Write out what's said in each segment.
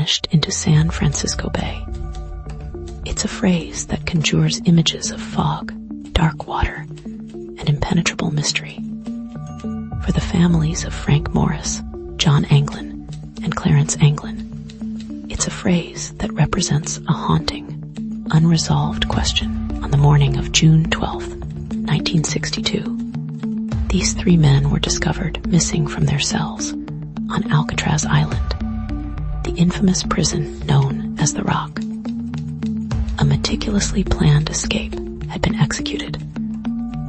vanished into San Francisco Bay. It's a phrase that conjures images of fog, dark water, and impenetrable mystery. For the families of Frank Morris, John Anglin, and Clarence Anglin, it's a phrase that represents a haunting, unresolved question. On the morning of June 12, 1962, these 3 men were discovered missing from their cells on Alcatraz Island, the infamous prison known as the Rock. A meticulously planned escape had been executed,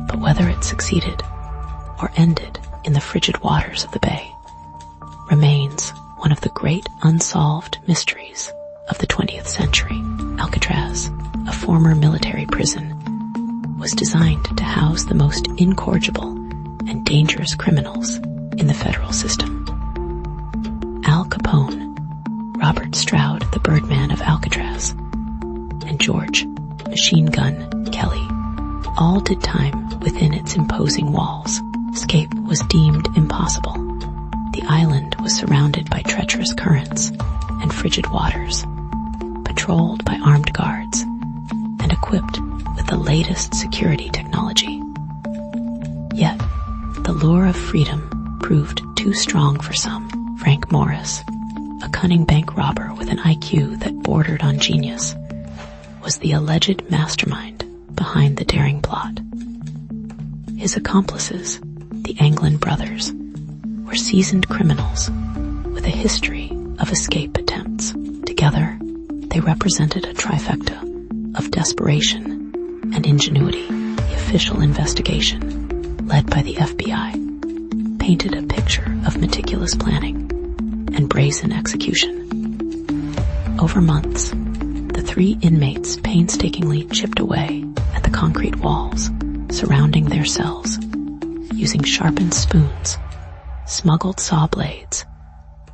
but whether it succeeded or ended in the frigid waters of the bay remains one of the great unsolved mysteries of the 20th century. Alcatraz, a former military prison, was designed to house the most incorrigible and dangerous criminals in the federal system. Al Capone, Robert Stroud, the Birdman of Alcatraz, and George Machine Gun Kelly all did time within its imposing walls. Escape was deemed impossible. The island was surrounded by treacherous currents and frigid waters, patrolled by armed guards, and equipped with the latest security technology. Yet, the lure of freedom proved too strong for some. Frank Morris, a cunning bank robber with an IQ that bordered on genius, was the alleged mastermind behind the daring plot. His accomplices, the Anglin brothers, were seasoned criminals with a history of escape attempts. Together, they represented a trifecta of desperation and ingenuity. The official investigation, led by the FBI, painted a picture of meticulous planning and brazen execution. Over months, the 3 inmates painstakingly chipped away at the concrete walls surrounding their cells, using sharpened spoons, smuggled saw blades,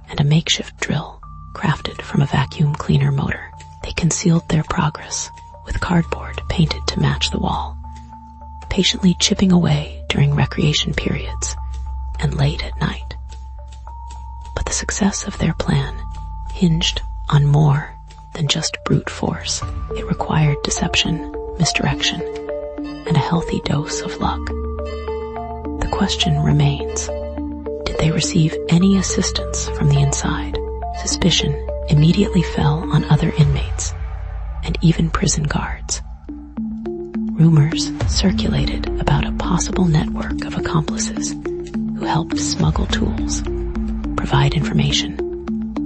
and a makeshift drill crafted from a vacuum cleaner motor. They concealed their progress with cardboard painted to match the wall, patiently chipping away during recreation periods and late at night. But the success of their plan hinged on more than just brute force. It required deception, misdirection, and a healthy dose of luck. The question remains, did they receive any assistance from the inside? Suspicion immediately fell on other inmates and even prison guards. Rumors circulated about a possible network of accomplices who helped smuggle tools, provide information,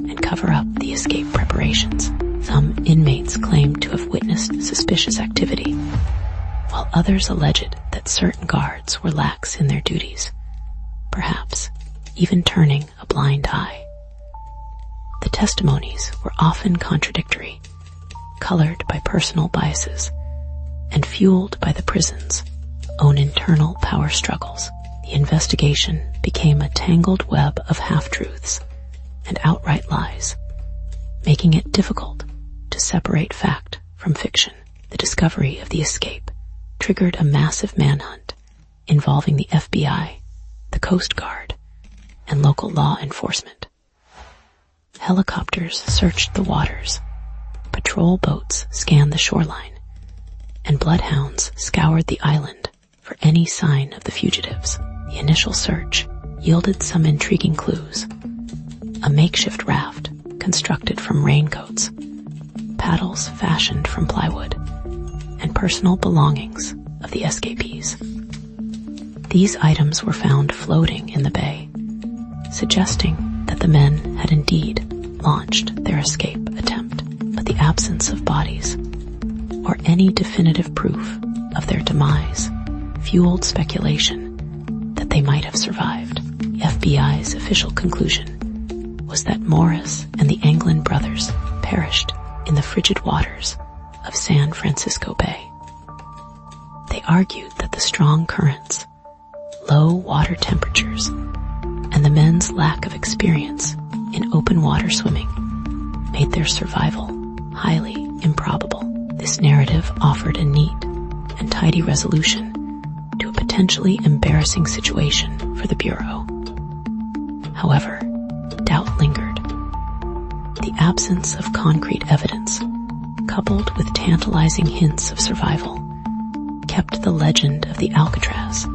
and cover up the escape preparations. Some inmates claimed to have witnessed suspicious activity, while others alleged that certain guards were lax in their duties, perhaps even turning a blind eye. The testimonies were often contradictory, colored by personal biases, and fueled by the prison's own internal power struggles. The investigation became a tangled web of half-truths and outright lies, making it difficult to separate fact from fiction. The discovery of the escape triggered a massive manhunt involving the FBI, the Coast Guard, and local law enforcement. Helicopters searched the waters, patrol boats scanned the shoreline, and bloodhounds scoured the island for any sign of the fugitives. The initial search yielded some intriguing clues. A makeshift raft constructed from raincoats, paddles fashioned from plywood, and personal belongings of the escapees. These items were found floating in the bay, suggesting that the men had indeed launched their escape attempt. But the absence of bodies, or any definitive proof of their demise, fueled speculation that they might have survived. The FBI's official conclusion was that Morris and the Anglin brothers perished in the frigid waters of San Francisco Bay. They argued that the strong currents, low water temperatures, and the men's lack of experience in open water swimming made their survival highly improbable. This narrative offered a neat and tidy resolution to a potentially embarrassing situation for the Bureau. However, doubt lingered. The absence of concrete evidence, coupled with tantalizing hints of survival, kept the legend of the Alcatraz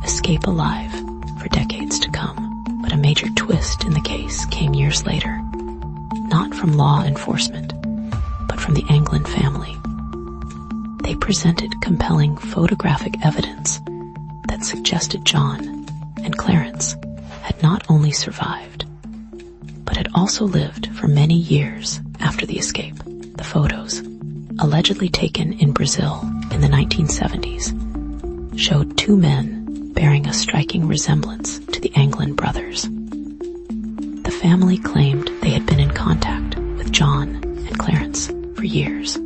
escape alive for decades to come. But a major twist in the case came years later, not from law enforcement, but from the Anglin family. They presented compelling photographic evidence that suggested John and Clarence had not only survived, but had also lived for many years after the escape. The photos, allegedly taken in Brazil in the 1970s, showed two men bearing a striking resemblance to the Anglin brothers. The family claimed they had been in contact with John and Clarence for years,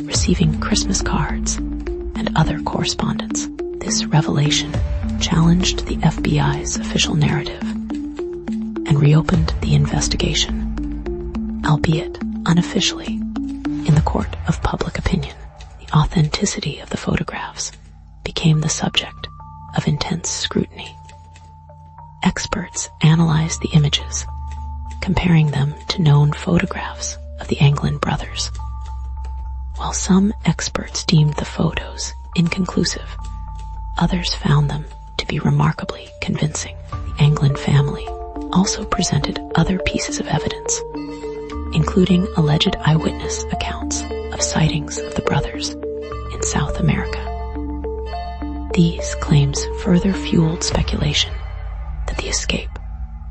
receiving Christmas cards and other correspondence. This revelation challenged the FBI's official narrative and reopened the investigation, albeit unofficially, in the court of public opinion. The authenticity of the photographs became the subject of intense scrutiny. Experts analyzed the images, comparing them to known photographs of the Anglin brothers. While some experts deemed the photos inconclusive, others found them to be remarkably convincing. The Anglin family also presented other pieces of evidence, including alleged eyewitness accounts of sightings of the brothers in South America. These claims further fueled speculation that the escape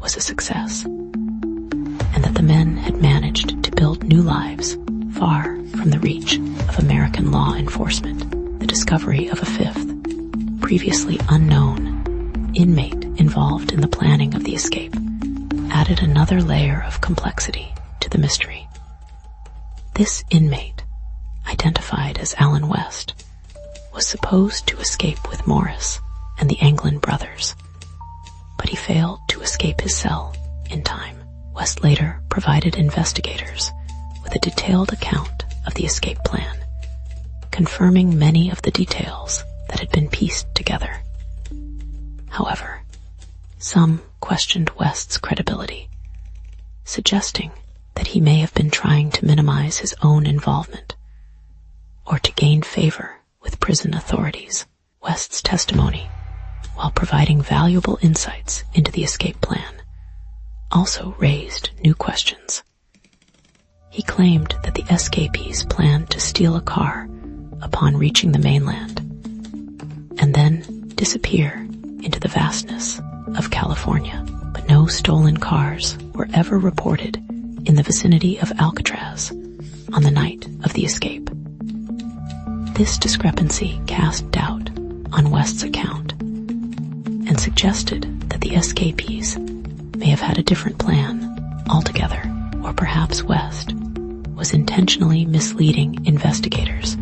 was a success, and that the men had managed to build new lives far from the reach of American law enforcement. The discovery of a fifth, previously unknown, inmate involved in the planning of the escape added another layer of complexity to the mystery. This inmate, identified as Alan West, was supposed to escape with Morris and the Anglin brothers, but he failed to escape his cell in time. West later provided investigators with a detailed account of the escape plan, confirming many of the details that had been pieced together. However, some questioned West's credibility, suggesting that he may have been trying to minimize his own involvement or to gain favor with prison authorities. West's testimony, while providing valuable insights into the escape plan, also raised new questions. He claimed that the escapees planned to steal a car upon reaching the mainland and then disappear into the vastness of California. But no stolen cars were ever reported in the vicinity of Alcatraz on the night of the escape. This discrepancy cast doubt on West's account and suggested that the escapees may have had a different plan altogether, or perhaps West was intentionally misleading investigators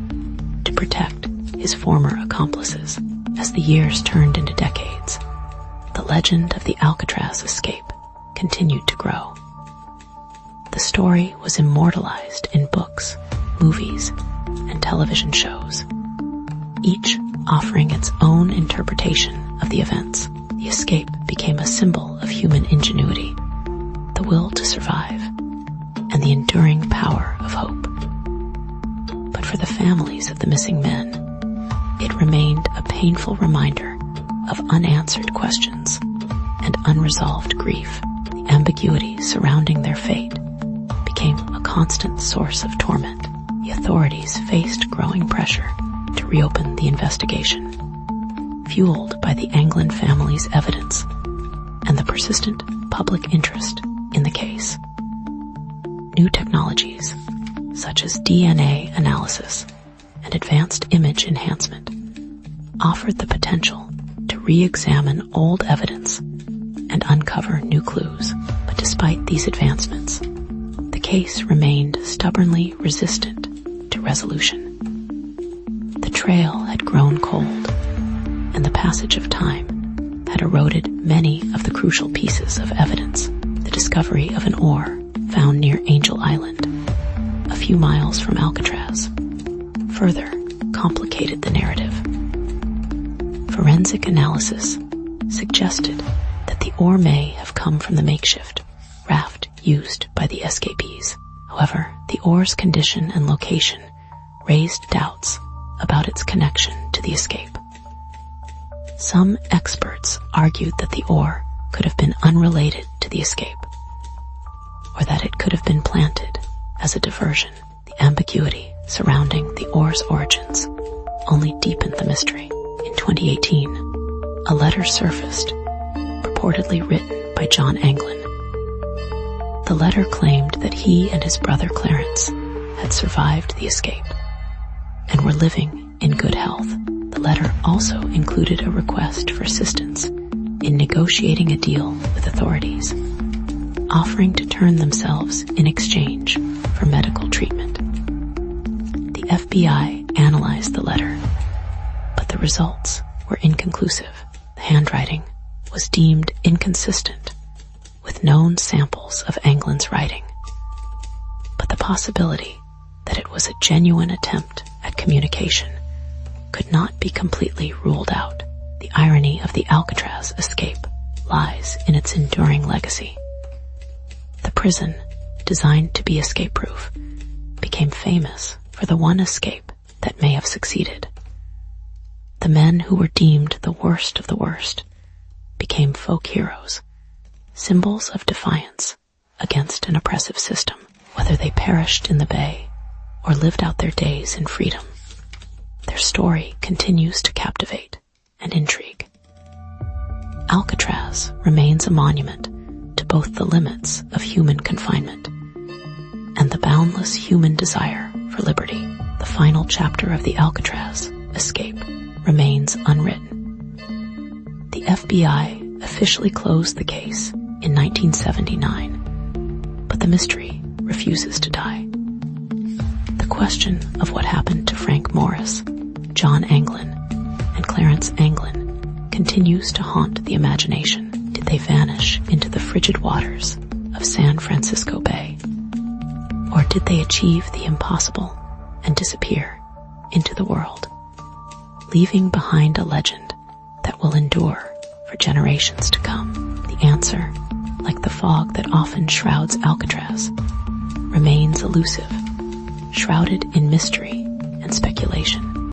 to protect his former accomplices. As the years turned into decades, the legend of the Alcatraz escape continued to grow. The story was immortalized in books, movies, and television shows, each offering its own interpretation of the events. The escape became a symbol of human ingenuity, the will to survive, and the enduring power of hope. But for the families of the missing men, it remained a painful reminder of unanswered questions and unresolved grief. The ambiguity surrounding their fate became a constant source of torment. The authorities faced growing pressure to reopen the investigation, fueled by the Anglin family's evidence and the persistent public interest in the case. New technologies, such as DNA analysis and advanced image enhancement, offered the potential to re-examine old evidence and uncover new clues. But despite these advancements, the case remained stubbornly resistant to resolution. The trail had grown cold, and the passage of time had eroded many of the crucial pieces of evidence. The discovery of an ore found near Angel Island, a few miles from Alcatraz, further complicated the narrative. Forensic analysis suggested that the ore may have come from the makeshift raft used by the escapees. However, the oar's condition and location raised doubts about its connection to the escape. Some experts argued that the oar could have been unrelated to the escape, or that it could have been planted as a diversion. The ambiguity surrounding the oar's origins only deepened the mystery. In 2018, a letter surfaced, purportedly written by John Anglin. The letter claimed that he and his brother Clarence had survived the escape and were living in good health. The letter also included a request for assistance in negotiating a deal with authorities, offering to turn themselves in exchange for medical treatment. The FBI analyzed the letter, but the results were inconclusive. The handwriting was deemed inconsistent with known samples of Anglin's writing, but the possibility that it was a genuine attempt at communication could not be completely ruled out. The irony of the Alcatraz escape lies in its enduring legacy. The prison, designed to be escape-proof, became famous for the one escape that may have succeeded. The men who were deemed the worst of the worst became folk heroes, symbols of defiance against an oppressive system. Whether they perished in the bay or lived out their days in freedom, their story continues to captivate and intrigue. Alcatraz remains a monument to both the limits of human confinement and the boundless human desire for liberty. The final chapter of the Alcatraz escape remains unwritten. The FBI officially closed the case in 1979, but the mystery refuses to die. The question of what happened to Frank Morris, John Anglin, and Clarence Anglin continues to haunt the imagination. Did they vanish into the frigid waters of San Francisco Bay? Or did they achieve the impossible and disappear into the world, leaving behind a legend that will endure for generations to come? The answer, like the fog that often shrouds Alcatraz, remains elusive, shrouded in mystery and speculation.